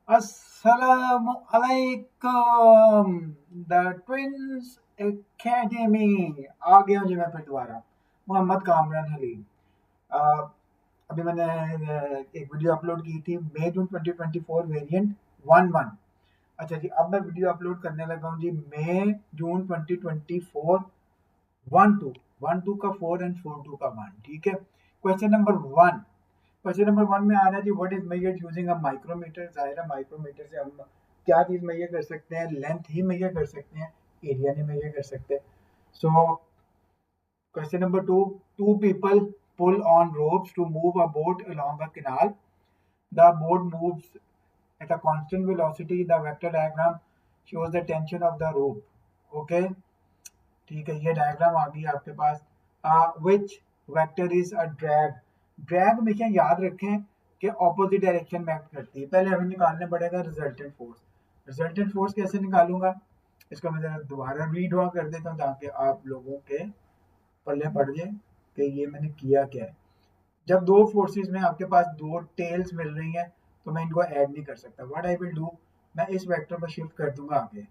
अस्सलामु अलैकुम the twins academy. आ गया हूँ जी मैं फिर दोबारा। मोहम्मद कामरान हलीम। अ, अभी मैंने एक वीडियो अपलोड की थी मई जून 2024 वेरिएंट 11। अच्छा जी, अब मैं वीडियो अपलोड करने लगा हूँ जी मई जून 2024 12। 12 का 4 एंड 42 का 1। ठीक है। क्वेश्चन नंबर 1 में आ रहा है जी, what is measured using a micrometer. जाहिर है माइक्रोमीटर से हम क्या चीज मेजर कर सकते हैं, लेंथ ही मेजर कर सकते हैं, एरिया नहीं मेजर कर सकते। So question number 2, two people pull on ropes to move a boat along a canal. The boat moves at a constant velocity. The vector diagram shows the tension of the rope. Okay, ठीक है, ये diagram आ गई आपके पास। Which vector is a drag. Drag हमेशा याद रखें कि ऑपोजिट डायरेक्शन में एक्ट करती है। पहले हमें निकालना पड़ेगा रिजल्टेंट फोर्स। रिजल्टेंट फोर्स कैसे निकालूंगा, इसको मैं जरा दोबारा रीड्रॉ कर देता हूँ ताकि आप लोगों के पल्ले पड़ जाए कि ये मैंने किया क्या है। जब दो फोर्सेस में आपके पास दो टेल्स मिल रही हैं तो मैं इनको ऐड नहीं कर सकता। व्हाट आई विल डू, मैं इस वेक्टर को शिफ्ट कर दूंगा आगे।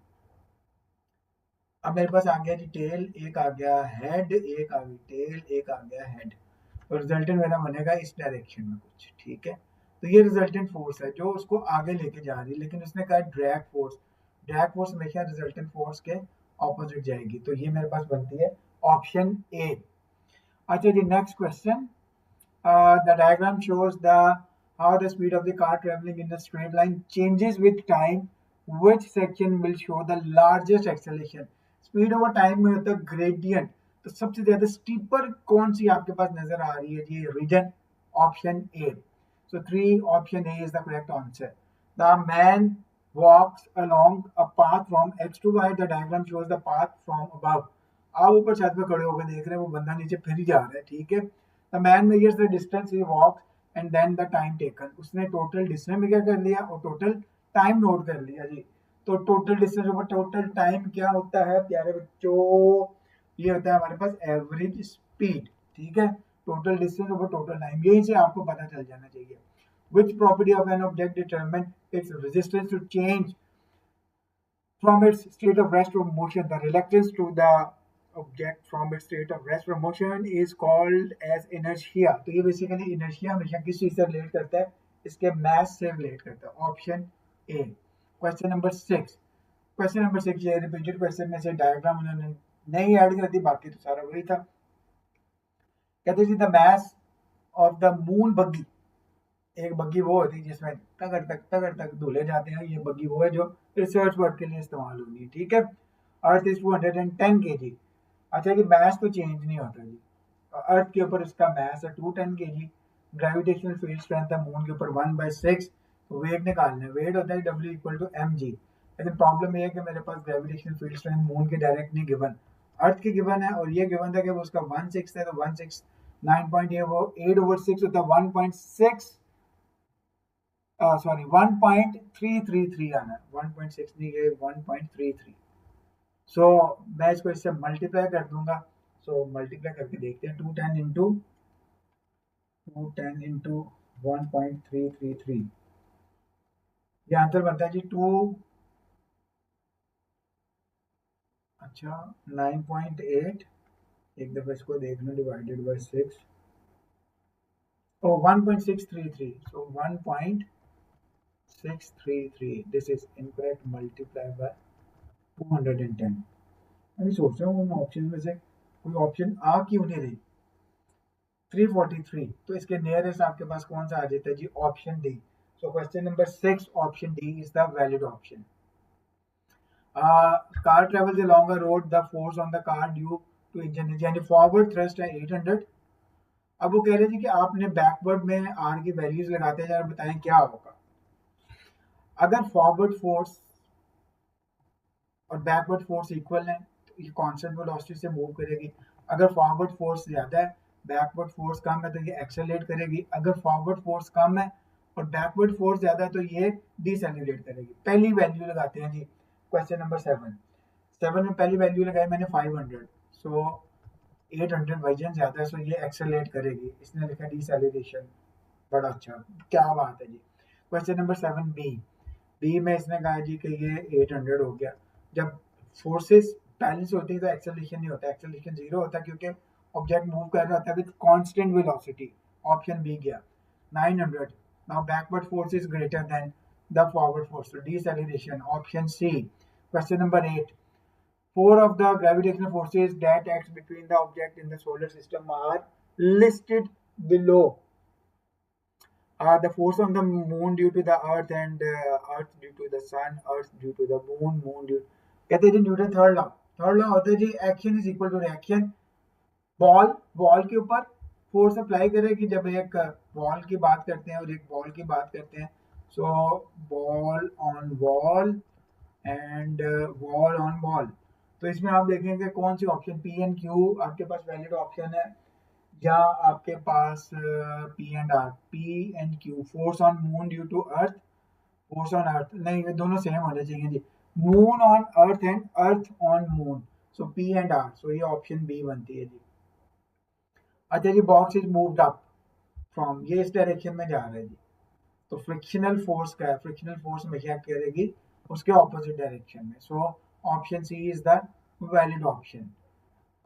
अब मेरे पास आ गया जी टेल, एक आ गया हेड, एक आ गई टेल, एक आ गया हेड। तो रिजल्टेंट मेरा बनेगा इस डायरेक्शन में कुछ। ठीक है, तो ये रिजल्टेंट फोर्स है जो उसको आगे लेके जा रही है, लेकिन उसने कहा ड्रैग फोर्स। ड्रैग फोर्स हमेशा रिजल्टेंट फोर्स के ऑपोजिट जाएगी, तो ये मेरे पास बनती है ऑप्शन ए। अच्छा जी, next question. The diagram shows the how the speed of the car traveling in a straight line changes with time. Which section will show the largest acceleration? Speed over time में होता है gradient, तो सबसे ज्यादा steeper कौन सी आपके पास नजर आ रही है जी, reason option A. So 3 option A is the correct answer. The man walks along a path from x to y. The diagram shows the path from above. आप ऊपर छत पे खड़े होकर देख रहे हैं, वो बंदा नीचे फिर ही जा रहा है। ठीक है, the man measures the distance he walk and then the time taken. उसने टोटल डिस्टेंस मेजर कर लिया और टोटल टाइम नोट कर लिया जी। तो total distance over total time क्या होता है प्यारे बच्चों, ये होता है हमारे पास एवरेज स्पीड। ठीक है, total distance over total time, यही से आपको पता चल जाना चाहिए। Which property of an object determine its resistance to change from its state of rest or motion. The reluctance to the object from its state of rest or motion is called as inertia. तो ये basically inertia हमेशा किस चीज से relate करता है, इसके mass से रिलेट करता है। Option A. क्वेश्चन नंबर 6 ये रिपीटेड क्वेश्चन में से डायग्राम उन्होंने नहीं ऐड कर दी, बाकी तो सारा वही था। कहते जी the mass of the moon buggy. एक बग्गी वो होती है जिसमें तगड़ तक धुले जाते हैं, ये बग्गी वो है जो रिसर्च वर्क के लिए इस्तेमाल होगी। है ठीक है, अर्थ इज 210 kg। अच्छा कि मैथ तो चेंज नहीं होता जी, अर्थ के ऊपर इसका मैथ है 210 kg। ग्रेविटेशनल फील्ड स्ट्रेंथ है मून के ऊपर 1/6। तो वेट निकालना है, वेट होता है W = mg। लेकिन प्रॉब्लम ये है कि मेरे पास ग्रेविटेशनल फील्ड स्ट्रेंथ मून के डायरेक्ट नहीं गिवन, अर्थ के गिवन है, और ये गिवन था कि वो उसका 1/6 है, तो 1/6 9.8/6 होता है 1.6, सॉरी 1.333 आना है, 1.6 नहीं, ये 1.33। सो मैं इसको इससे मल्टीप्लाई कर दूंगा। सो मल्टीप्लाई करके देखते हैं, 210 इंटू 1.333, ये आंसर बनता है जी 2, अच्छा 9.8, एक दफा इसको देखना, divided by 6, oh 1.633, so 1.633, this is incorrect, multiply by 210। अभी सोच रहा हूँ उन ऑप्शन में से कोई ऑप्शन आ क्यों नहीं रही। 343, तो इसके नियरेस्ट आपके पास कौन सा आ जाता है जी, option D. So question number 6 option D is the valid option. Car travels along a road, the force on the car due to engine यानी फॉरवर्ड थ्रस्ट है 800। अब वो कह रहे थे कि आपने बैकवर्ड में आर की वैल्यूज लगाते हैं और बताएं क्या होगा। अगर फॉरवर्ड फोर्स और बैकवर्ड फोर्स इक्वल है तो ये कांस्टेंट वेलोसिटी से मूव करेगी। अगर फॉरवर्ड फोर्स ज्यादा है, बैकवर्ड फोर्स कम है, तो ये एक्सेलरेट करेगी। अगर फॉरवर्ड फोर्स कम है और बैकवर्ड फोर्स ज्यादा है तो ये डिसेलरेट करेगी। पहली वैल्यू लगाते हैं जी, क्वेश्चन नंबर 7 में पहली वैल्यू लगाई मैंने 500। सो 800 वर्जन ज्यादा है, सो ये एक्सेलरेट करेगी, इसने लिखा डिसेलरेशन। बड़ा अच्छा, क्या बात है जी। क्वेश्चन नंबर 7 बी, बी में इसने कहा जी कि ये 800 हो गया। जब फोर्सेस बैलेंस होती है तो एक्सेलरेशन नहीं होता, एक्सेलरेशन जीरो होता है क्योंकि ऑब्जेक्ट मूव कर रहा होता है with constant velocity. Option B गया 900। Now backward force is greater than the forward force, so deceleration, option C. Question number 8. Four of the gravitational forces that acts between the object in the solar system are listed below. The force on the moon due to the earth, and earth due to the sun, earth due to the moon, moon due, कहते हैं जी Newton third law. Third law होता है जी action is equal to reaction. Ball ball के ऊपर force apply करेगी। जब एक बॉल की बात करते हैं और एक बॉल की बात करते हैं, so ball on ball and wall on ball. तो इसमें आप देखेंगे कौन सी ऑप्शन पी एंड क्यू आपके पास वैलिड ऑप्शन है, या आपके पास P and Q. Force on moon due to earth, force on earth नहीं, ये दोनों सेम होने चाहिए जी। Moon on earth and earth on moon, so P and R, so ये ऑप्शन बी बनती है जी। अच्छा जी, box is moved up from, ये इस डायरेक्शन में जा रहा है जी। तो फ्रिक्शनल फोर्स का है, फ्रिक्शनल फोर्स हमेशा करेगी उसके ऑपोजिट डायरेक्शन में, so option C is the valid option.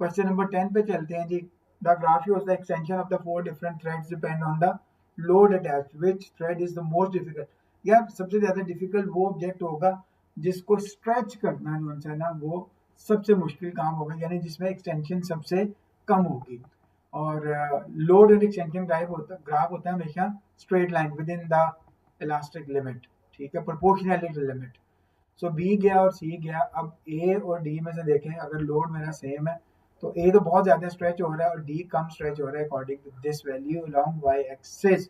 Question number 10 पे चलते हैं जी। The graph shows the extension of the four different threads depend on the load attached, which thread is the most difficult. यार सबसे ज्यादा difficult वो object होगा जिसको स्ट्रेच करना जो है ना वो सबसे मुश्किल काम होगा, यानी जिसमें एक्सटेंशन सबसे कम होगी। और लोड एंड एक्सटेंशन ग्राफ होता है हमेशा straight line with in the elastic limit, ठीक है, प्रोपोर्शनैलिटी लिमिट। सो बी गया और सी गया। अब ए और डी में से देखें, अगर लोड मेरा सेम है तो ए तो बहुत ज्यादा स्ट्रेच हो रहा है और डी कम स्ट्रेच हो रहा है according to this value along y axis.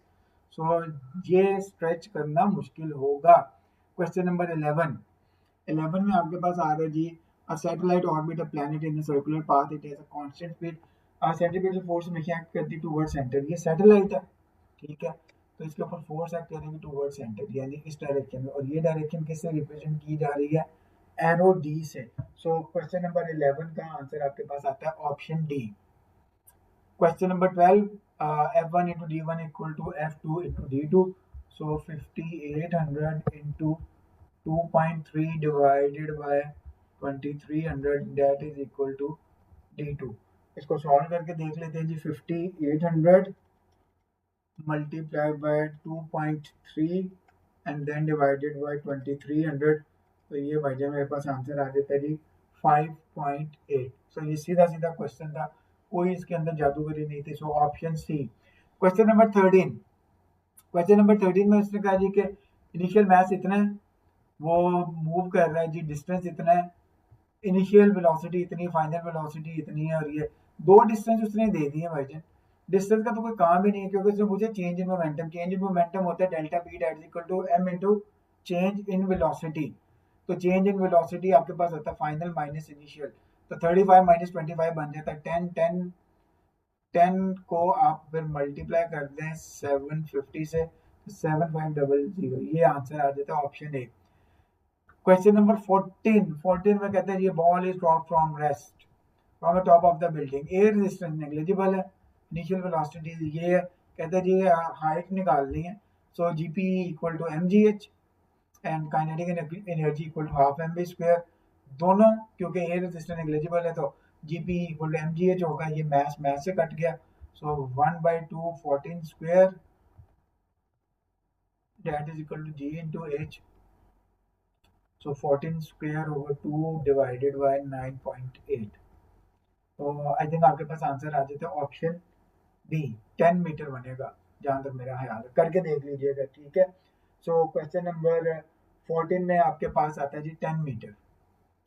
So ये स्ट्रेच करना मुश्किल होगा। Question number 11। 11 में आपके पास आ रहा है जी, a satellite orbit a planet in a circular path, it has a constant speed, centripetal force हमेशा एक्ट करती टुवर्ड सेंटर। ये सैटेलाइट है, ठीक है, तो इसके ऊपर फोर्स एक्ट करेगी टुवर्ड सेंटर यानी इस डायरेक्शन में, और ये डायरेक्शन किससे रिप्रेजेंट की जा रही है, एरो डी से। सो क्वेश्चन नंबर 11 का आंसर आपके पास आता है option D. Question number 12, f1 into d1 equal to f2 into d2, so 5800 into 2.3 divided by 2300 that is equal to d2। इसको सॉल्व करके देख लेते हैं जी। 5800 multiplied by 2.3 and then divided by 2300, तो ये भाई मेरे पास आंसर आ जाता है जी 5.8। सो ये सीधा सीधा क्वेश्चन था, कोई इसके अंदर जादूगरी नहीं थी। So option C. Question number 13। Question number 13 में उसने कहा जी कि इनिशियल मास इतना है, वो मूव कर रहा है जी, डिस्टेंस इतना है, इनिशियल वेलोसिटी इतनी, फाइनल वेलोसिटी इतनी है, और ये दो डिस्टेंस उसने दे दिए भाई जान। डिस्टेंस का तो कोई काम ही नहीं है क्योंकि उसने पूछे change in momentum. Change in momentum होता है delta P that is equal to M into change in velocity. तो चेंज इन वेलोसिटी आपके पास होता है फाइनल माइनस इनिशियल, तो 35 माइनस 25 बन जाता है 10। 10 10 को आप फिर मल्टीप्लाई कर दें 750 से, 7500, ये आंसर आ जाता है ऑप्शन ए। Question number 14। 14 में कहते हैं ये ball is drop from rest from the top of the building, air resistance negligible है, इनिशियल वेलोसिटी ये है, कहते हैं जी हाइट निकालनी है, so GP equal to m g h and kinetic energy equal to half m b square. दोनों क्योंकि एयर रेजिस्टेंस नेग्लिजिबल है तो GP equal to m g h होगा, ये मैथ से कट गया, so 1/2 14 square that is equal to G into H, so 14 square over 2 divided by 9.8। तो I think आपके पास आंसर आ जाता है ऑप्शन बी, 10 मीटर बनेगा, जहां तक मेरा ख्याल है, करके देख लीजिएगा, ठीक है। सो क्वेश्चन नंबर 14 में आपके पास आता है जी 10 मीटर,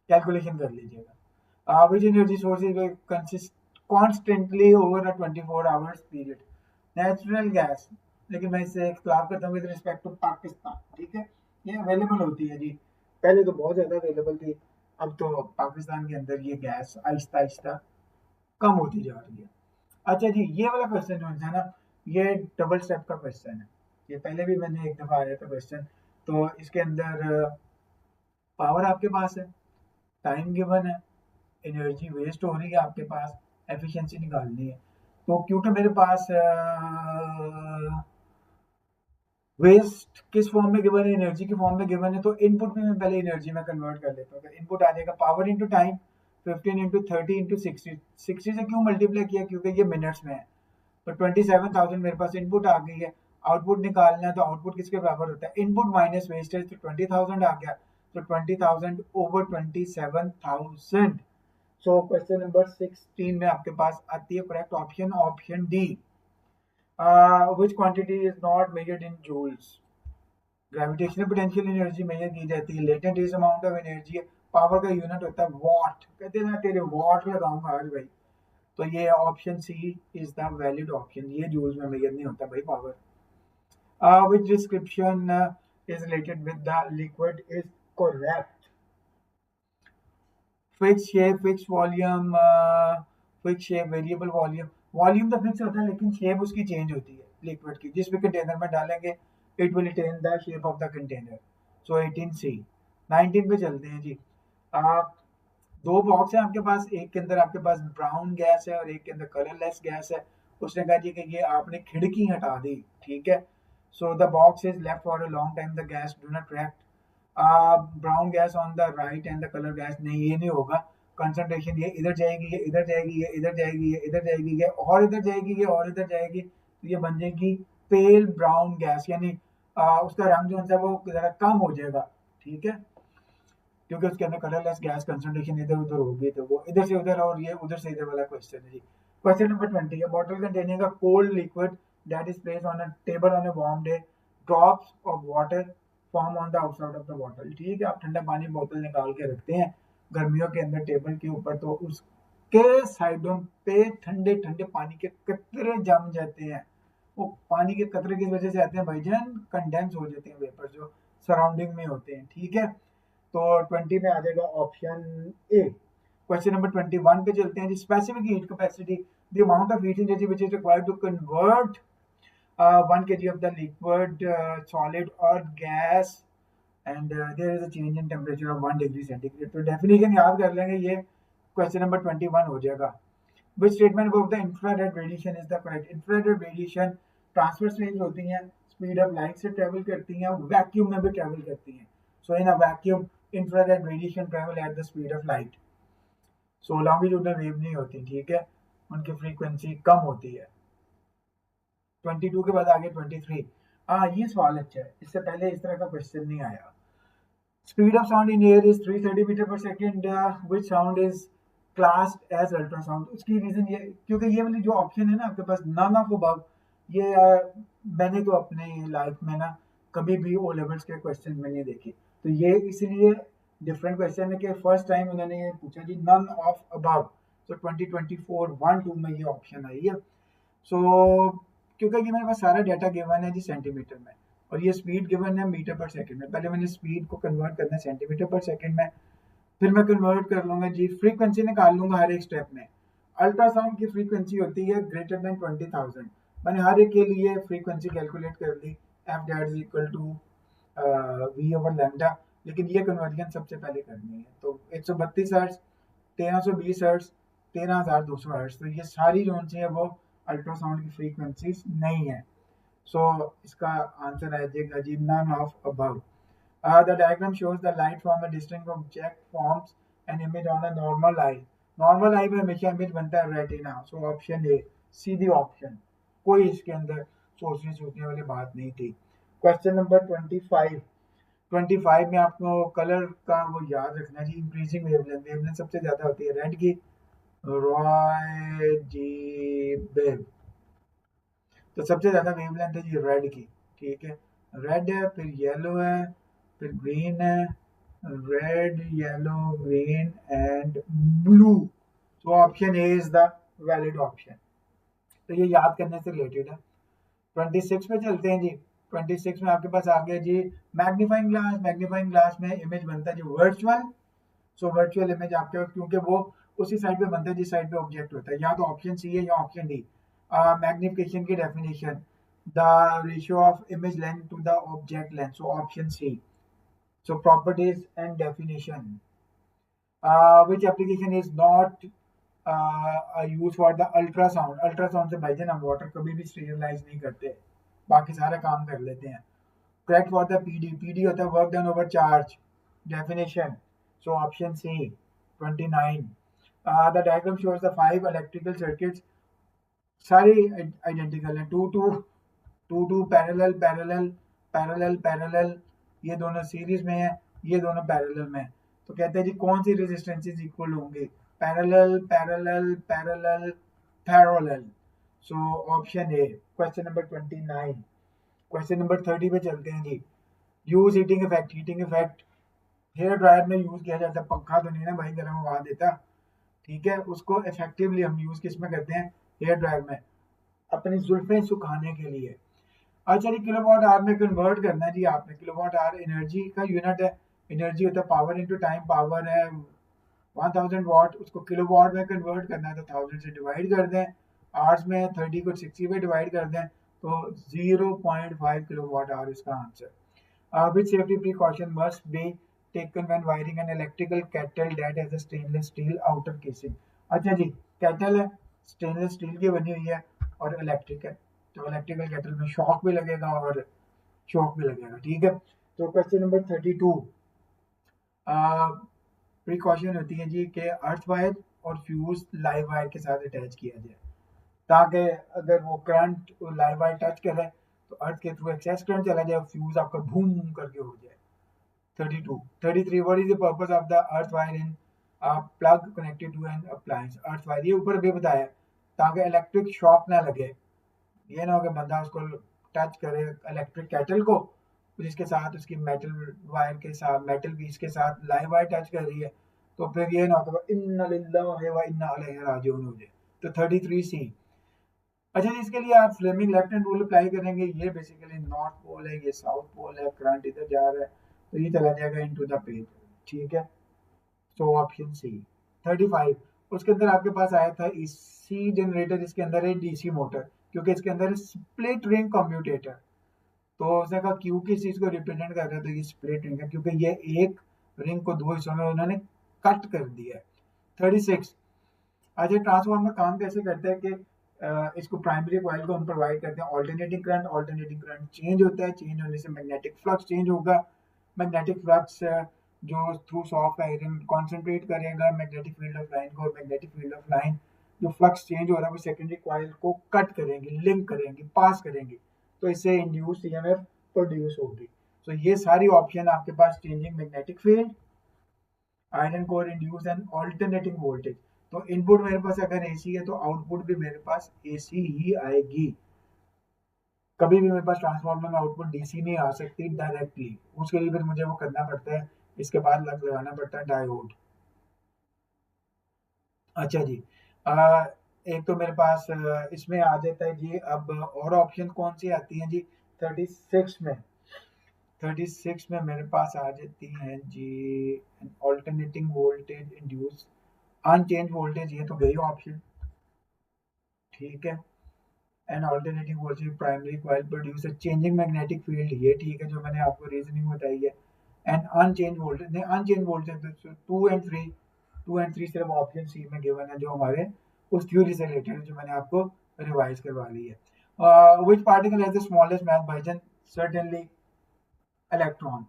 कैलकुलेशन कर लीजिएगा। Which energy source is consist constantly over a 24 hours period, natural gas. लेकिन मैं इससे इख्तिलाफ करता हूँ विद रिस्पेक्ट टू पाकिस्तान, ठीक है, ये अवेलेबल होती है जी, पहले तो बहुत ज़्यादा अवेलेबल थी, अब तो पाकिस्तान के अंदर ये गैस आहिस्ता आहिस्ता कम होती जा रही है। अच्छा जी, ये वाला क्वेश्चन जो है ना, ये डबल स्टेप का क्वेश्चन है, ये पहले भी मैंने एक दफ़ा आया था क्वेश्चन। तो इसके अंदर पावर आपके पास है, टाइम गिवन है, एनर्जी वेस्ट हो रही है आपके पास, एफिशिएंसी निकालनी है। तो क्योंकि मेरे पास वेस्ट किस फॉर्म में गिवन है, एनर्जी की फॉर्म में गिवन है, तो इनपुट भी मैं पहले एनर्जी में कन्वर्ट कर लेता हूँ। तो इनपुट आ जाएगा power into time, 15 into 30 into 60। 60 से क्यों मल्टीप्लाई किया, क्योंकि ये मिनट्स में है। तो 27,000 मेरे पास इनपुट आ गई है। आउटपुट निकालना है, तो आउटपुट किसके बराबर होता है, इनपुट माइनस वेस्टेज, तो 20,000 आ गया। तो 20,000 ओवर 27,000। सो क्वेश्चन नंबर 16 में आपके पास आती है correct option, option D. Which quantity is not measured in joules. Gravitational potential energy measure की जाती है, latent is amount of energy, power का यूनिट होता है वॉट। कहते हैं ना तेरे वॉट लगाऊंगा आज भाई। तो ये option C is the valid option, ये जूल्स में मेजर नहीं होता भाई power. Which description is related with the liquid is correct. Fixed shape, fixed volume, fixed shape, variable volume. Volume तो फिक्स होता है, लेकिन शेप उसकी चेंज होती है लिक्विड की। जिस भी कंटेनर में डालेंगे it will retain the shape of the container. So 18 C. 19 पे चलते हैं जी। दो बॉक्स है आपके पास, एक के अंदर आपके पास ब्राउन गैस है और एक के अंदर कलरलेस गैस है। उसने कहा जी कि ये आपने खिड़की हटा दी, ठीक है। So the box is left for a long time, the gas do not react. Brown gas on the right and the colour gas, नहीं ये नहीं होगा। कंसंट्रेशन ये इधर जाएगी, ये इधर जाएगी, ये इधर जाएगी, ये इधर जाएगी, ये और इधर जाएगी, ये और इधर जाएगी, तो ये बन जाएगी पेल ब्राउन गैस, यानी उसका रंग जो है वो जरा कम हो जाएगा, ठीक है। क्योंकि उसके अंदर कलरलेस गैस कंसंट्रेशन इधर उधर होगी, तो वो इधर से उधर और ये उधर से इधर वाला क्वेश्चन है जी। क्वेश्चन नंबर 20 है, bottle containing a cold liquid that is placed on a table on a warm day, drops of water form on the outside of the bottle. ठीक है, आप ठंडा पानी बोतल निकाल के रखते हैं गर्मियों के अंदर टेबल के ऊपर, तो उसके साइडों पे ठंडे ठंडे पानी के कतरे जम जाते हैं। वो पानी के कतरे किस वजह से आते हैं भाईजान, कंडेंस हो जाते हैं वेपर जो सराउंडिंग में होते हैं, ठीक है। तो 20 में आ जाएगा ऑप्शन ए। क्वेश्चन नंबर 21 पे चलते हैं जी। Specific heat capacity, the amount of heat energy which is required to convert 1 kg of the liquid, solid or gas and there is a change in temperature of 1 degree centigrade। तो definition याद कर लेंगे, ये question number 21 हो जाएगा। Which statement above the infrared radiation is the correct? infrared radiation transverse range होती हैं, speed of light से ट्रेवल करती हैं, वैक्यूम में भी ट्रेवल करती हैं। So in a vacuum infrared radiation travel at the speed of light. So longitudinal wave नहीं होती, ठीक है, उनकी फ्रीक्वेंसी कम होती है। 22 के बाद आगे 23। हाँ ये सवाल अच्छा है, इससे पहले इस तरह का क्वेश्चन नहीं आया। Speed of sound in air is 330 metre per second, which sound is classed as ultrasound. उसकी रीजन ये, क्योंकि ये वाली जो ऑप्शन है ना आपके पास, नन ऑफ अबव, ये मैंने तो अपने लाइफ में ना कभी भी ओ लेवल्स के क्वेश्चन में नहीं देखी, तो ये इसलिए डिफरेंट क्वेश्चन है कि फर्स्ट टाइम उन्होंने ये पूछा जी नन ऑफ अबव। तो 2024 1-2 में ये ऑप्शन आई है। सो क्योंकि ये मेरे पास सारा डाटा गिवन है जी सेंटीमीटर में, और ये स्पीड गिवन है मीटर पर सेकंड में। पहले मैंने स्पीड को कन्वर्ट करना है सेंटीमीटर पर सेकंड में, फिर मैं कन्वर्ट कर लूंगा जी, फ्रीक्वेंसी निकाल लूंगा हर एक स्टेप में। अल्ट्रासाउंड की फ्रीक्वेंसी होती है ग्रेटर देन 20,000। मैंने हर एक के लिए फ्रीक्वेंसी कैलकुलेट कर ली, f that is equal to v over lambda, लेकिन ये कन्वर्जन सबसे पहले करनी है। तो 132 हर्ट्ज, 1320 हर्ट्ज, 13,200 हर्ट्ज, तो ये सारी जो है वो अल्ट्रासाउंड की फ्रीक्वेंसीज नहीं है। सो इसका आंसर आ जाएगा जी none of above. The diagram shows the light from a distinct object forms an image on a normal eye। Normal eye में हमेशा इमेज बनता है रेटिना। सो ऑप्शन ए, सीधी ऑप्शन, कोई इसके अंदर सोचने वाली बात नहीं थी। Question number 25। 25 में आपको कलर का वो याद रखना जी, इंक्रीजिंग वेवलेंथ, वेवलेंथ सबसे ज्यादा होती है रेड की, रॉय जी बेब, तो सबसे ज्यादा वेवलेंथ है जी रेड की, ठीक है। रेड है, फिर येलो है, फिर ग्रीन है, red yellow green and blue. तो option A is the valid option. तो ये याद करने से रिलेटेड है। 26 पे चलते हैं जी। 26 में आपके पास आ गया जी मैग्नीफाइंग ग्लास। मैग्नीफाइंग ग्लास में इमेज बनता है जी वर्चुअल। सो वर्चुअल इमेज आपके, क्योंकि वो उसी साइड पे बनता है जिस साइड पे ऑब्जेक्ट होता है, या तो ऑप्शन सी है या ऑप्शन डी। मैग्निफिकेशन की definition, the ratio of image length to the object length, so option C. So properties and definition. Which application is not used for the ultrasound? Ultrasound से भाईजान हम water कभी भी sterilise नहीं करते, बाकी सारा काम कर लेते हैं। Correct for the PD, PD होता है work done over charge, definition, so option C 29। The diagram shows the 5 electrical circuits, सारे आइडेंटिकल हैं, two two two two parallel parallel parallel parallel, ये दोनों सीरीज में है, ये दोनों पैरेलल में है। तो कहते हैं जी कौन सी रेजिस्टेंसेस इक्वल होंगे, parallel parallel parallel parallel, so option A, question number 29। Question number 30 पे चलते हैं जी। Use heating effect, heating effect hair dryer में यूज किया जाता है, पंखा तो नहीं ना भाई गर्म हवा देता, ठीक है, उसको इफेक्टिवली हम यूज किस में करते हैं, हेयर ड्रायर में, अपनी जुल्फें सुखाने के लिए। अच्छा जी, किलोवाट आवर में कन्वर्ट करना है जी आपने, किलोवाट आवर एनर्जी का यूनिट है, एनर्जी होता है पावर इनटू टाइम, पावर है 1000 वाट, उसको किलोवाट में कन्वर्ट करना है तो 1000 से डिवाइड कर दें, आवर्स में 30 को 60 पे डिवाइड कर दें तो 0.5 किलोवाट आवर इसका answer. Which safety precaution must be taken when wiring an electrical kettle that has a stainless steel outer casing? अच्छा जी, kettle है, stainless steel की बनी हुई है और इलेक्ट्रिक है, तो इलेक्ट्रिकल केटल में शॉक भी लगेगा और शॉक भी लगेगा, ठीक है। तो क्वेश्चन नंबर 32, प्रिकॉशन होती है जी कि अर्थ वायर और फ्यूज लाइव वायर के साथ अटैच किया जाए, ताकि अगर वो करंट लाइव वायर टच करे तो अर्थ के थ्रू एक्सेस करंट चला जाए, फ्यूज आपका बूम करके हो जाए। 32 33, what is the purpose of the earth wire in plug connected to an appliance, earth wire ये ऊपर भी बताया ताकि इलेक्ट्रिक शॉक ना लगे, ये ना हो कि बंदा उसको टच करे इलेक्ट्रिक केटल को, जिसके साथ उसकी मेटल वायर के साथ, मेटल पीस के साथ लाइव वायर टच कर रही है, तो फिर ये ना हो कि इन्ना लिल्लाहि व इन्ना अलैहि राजिऊन हो जाए। तो 33 सी। अच्छा जी, इसके लिए आप Fleming left hand rule apply करेंगे, ये बेसिकली नॉर्थ पोल है, ये साउथ पोल है, करंट इधर जा रहा है तो ये चला जाएगा इनटू द पेज, ठीक है, सो ऑप्शन सी। 35, उसके अंदर आपके पास आया था एसी जनरेटर, इसके अंदर है डीसी मोटर, क्योंकि इसके अंदर स्प्लिट रिंग कम्यूटेटर, तो उसने कहा क्यू किस चीज को रिप्रेजेंट कर रहा है, तो ये स्प्लिट रिंग है क्योंकि ये एक रिंग को दो हिस्सों में उन्होंने कट कर दिया है। 36, अच्छा ट्रांसफार्मर काम कैसे करता है कि इसको प्राइमरी कॉइल को हम प्रोवाइड करते हैं alternating current, alternating current change होता है, चेंज होने से मैग्नेटिक फ्लक्स चेंज होगा, मैग्नेटिक फ्लक्स जो थ्रू सॉफ्ट आयरन कॉन्सेंट्रेट करेगा मैग्नेटिक फील्ड ऑफ लाइन को, और मैग्नेटिक फील्ड ऑफ लाइन जो फ्लक्स चेंज हो रहा है वो सेकेंडरी कॉइल को कट करेंगे, लिंक करेंगे, पास करेंगे, तो इससे इंड्यूस ईएमएफ प्रोड्यूस होगी। तो ये सारी ऑप्शन आपके पास, changing magnetic field, iron core induce and alternating voltage. तो इनपुट मेरे पास अगर एसी है तो आउटपुट भी मेरे पास एसी ही आएगी, कभी भी मेरे पास ट्रांसफार्मर में आउटपुट डीसी नहीं आ सकती डायरेक्टली, उसके लिए फिर मुझे वो करना पड़ता है, इसके बाद लगाना पड़ता है डायोड। अच्छा जी, एक तो मेरे पास इसमें आ जाता है जी, अब और ऑप्शन कौन सी आती हैं जी 36 में, 36 में मेरे पास आ जाती हैं जी alternating voltage induce unchanged voltage, ये तो गई ऑप्शन, ठीक है, and alternating voltage primary coil produce a changing magnetic field, ये ठीक है जो मैंने आपको रीजनिंग बताई है, एंड अनचेंज वोल्टेज, नहीं अनचेंज वोल्टेज 2 एंड 3, 2 एंड 3 सिर्फ ऑप्शन सी में गिवन है जो हमारे उस थ्योरी से रिलेटेड है जो मैंने आपको रिवाइज करवा ली है। Which particle has the smallest mass भाईजान, सर्टेनली इलेक्ट्रॉन,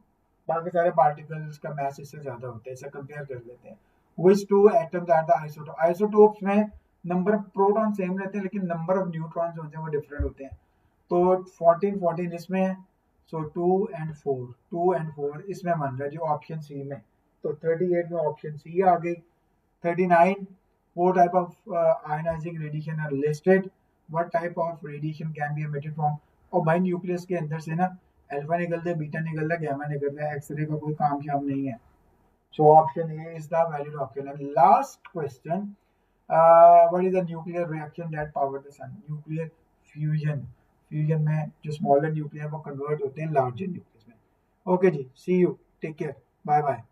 बाकी सारे पार्टिकल्स का मास इससे ज्यादा होता है, इसे कंपेयर कर लेते हैं। Which two atoms are the isotope, isotopes में नंबर ऑफ प्रोटॉन सेम रहते हैं लेकिन नंबर ऑफ न्यूट्रॉन्स होते हैं वो डिफरेंट होते हैं, तो 14 14 इसमें है, सो 2 एंड 4, 2 एंड 4 इसमें बन रहा है जो ऑप्शन सी में, तो 38 में ऑप्शन सी आ गई। 39, four type of ionizing radiation are listed, what type of radiation can be emitted from, और भाई न्यूक्लियस के अंदर से ना अल्फा निकलता है, बीटा निकलता है, गामा निकलता है, एक्सरे का कोई काम शाम नहीं है, so option A is the valid option. And last question, what is the nuclear reaction that power the sun, nuclear fusion, fusion में जो स्मॉलर न्यूक्लियर वो कन्वर्ट होते हैं लार्जर न्यूक्लियस में। Okay ji, see you, take care, bye bye.